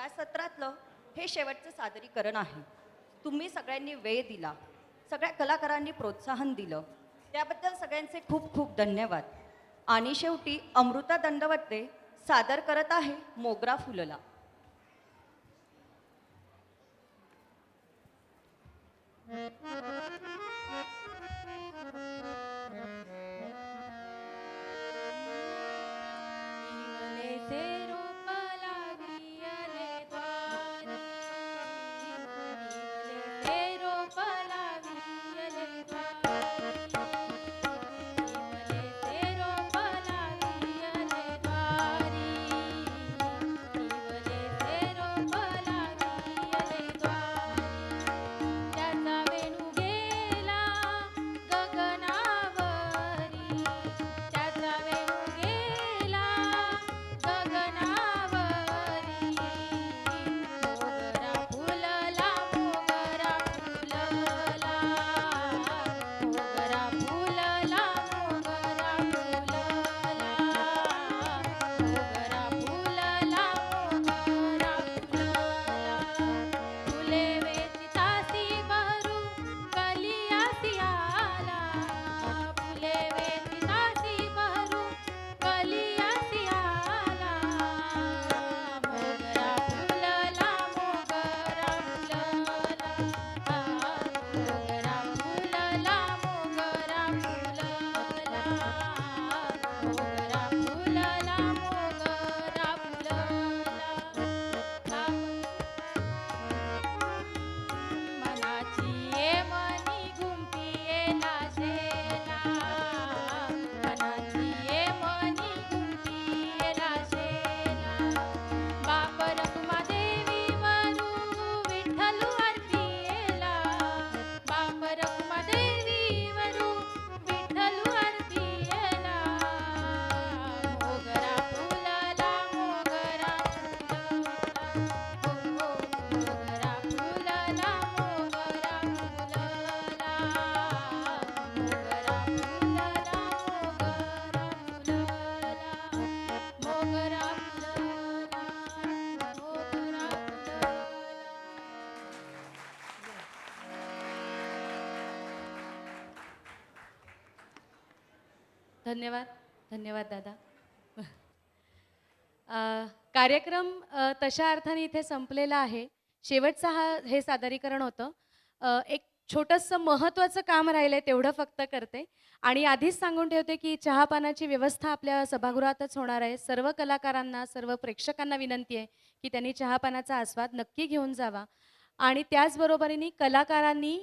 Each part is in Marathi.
या सत्रातलं हे शेवटचं सादरीकरण आहे. तुम्ही सगळ्यांनी वेळ दिला, सगळ्या कलाकारांनी प्रोत्साहन दिलं, त्याबद्दल सगळ्यांचे खूप खूप धन्यवाद. आणि शेवटी अमृता दंडवते सादर करत आहे मोगरा फुलला. धन्यवाद. धन्यवाद दादा. कार्यक्रम तशा अर्थाने इथे संपलेला आहे. शेवटचा हे सादरीकरण होतं. एक छोटंसं महत्त्वाचं काम राहिलं आहे तेवढं फक्त करते आणि आधीच सांगून ठेवते की चहापानाची व्यवस्था आपल्या सभागृहातच होणार आहे. सर्व कलाकारांना, सर्व प्रेक्षकांना विनंती आहे की त्यांनी चहापानाचा आस्वाद नक्की घेऊन जावा आणि त्याचबरोबरीने कलाकारांनी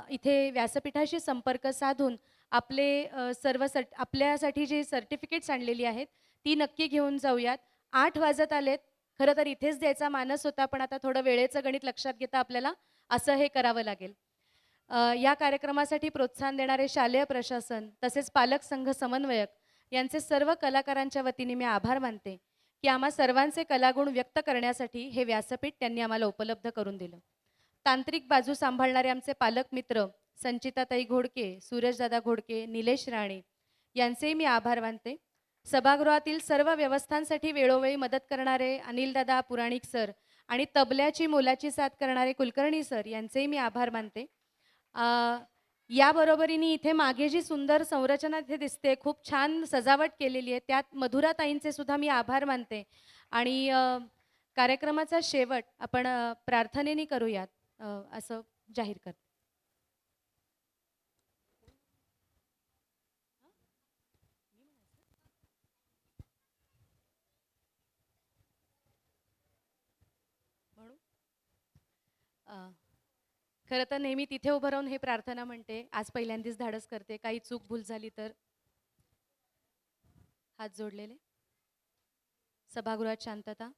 इथे व्यासपीठाशी संपर्क साधून आपले आपल्यासाठी जी सर्टिफिकेट्स आणलेली आहेत ती नक्की घेऊन जाऊयात. 8 वाजत आलेत. खरं तर इथेच द्यायचा मानस होता, पण आता थोडं वेळेचं गणित लक्षात घेता आपल्याला असं हे करावं लागेल. या कार्यक्रमासाठी प्रोत्साहन देणारे शालेय प्रशासन तसेच पालक संघ समन्वयक यांचे सर्व कलाकारांच्या वतीने मी आभार मानते की आम्हा सर्वांचे कलागुण व्यक्त करण्यासाठी हे व्यासपीठ त्यांनी आम्हाला उपलब्ध करून दिलं. तांत्रिक बाजू सांभाळणारे आमचे पालक मित्र संचिताताई घोडके, सूरजदादा घोडके, निलेश राणे यांचेही मी आभार मानते. सभागृहातील सर्व व्यवस्थांसाठी वेळोवेळी मदत करणारे अनिलदादा पुराणिक सर आणि तबल्याची मोलाची साथ करणारे कुलकर्णी सर यांचेही मी आभार मानते. याबरोबरीने इथे मागे जी सुंदर संरचना इथे दिसते, खूप छान सजावट केलेली आहे, त्यात मधुराताईंचे सुद्धा मी आभार मानते. आणि कार्यक्रमाचा शेवट आपण प्रार्थनेने करूयात असं जाहीर करते. खरं तर नेहमी तिथे उभं राहून हे प्रार्थना म्हणते, आज पहिल्यांदाच धाडस करते. काही चूक भूल झाली तर हात जोडलेले. सभागृहात शांतता.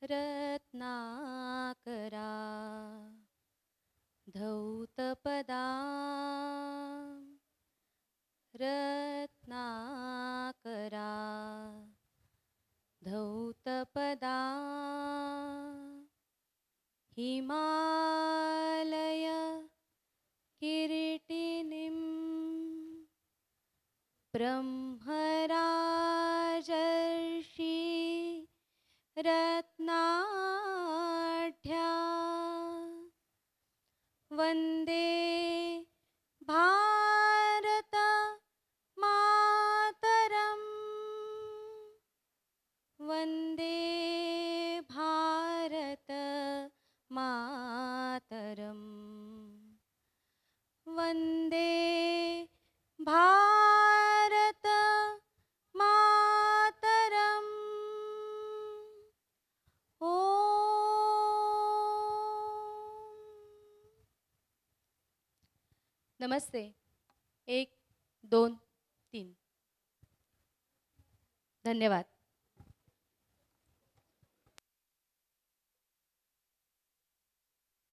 रत्नाकरा धौतपदा रत्नाकरा धौतपदा हिमालय किरीटिनीं ब्रह्मराजर्षि रत्नाढ्या वंदे भारत मातरम वंदे भारत मातरम वंदे भारत मातरम ओ नमस्ते 1 2 3 धन्यवाद.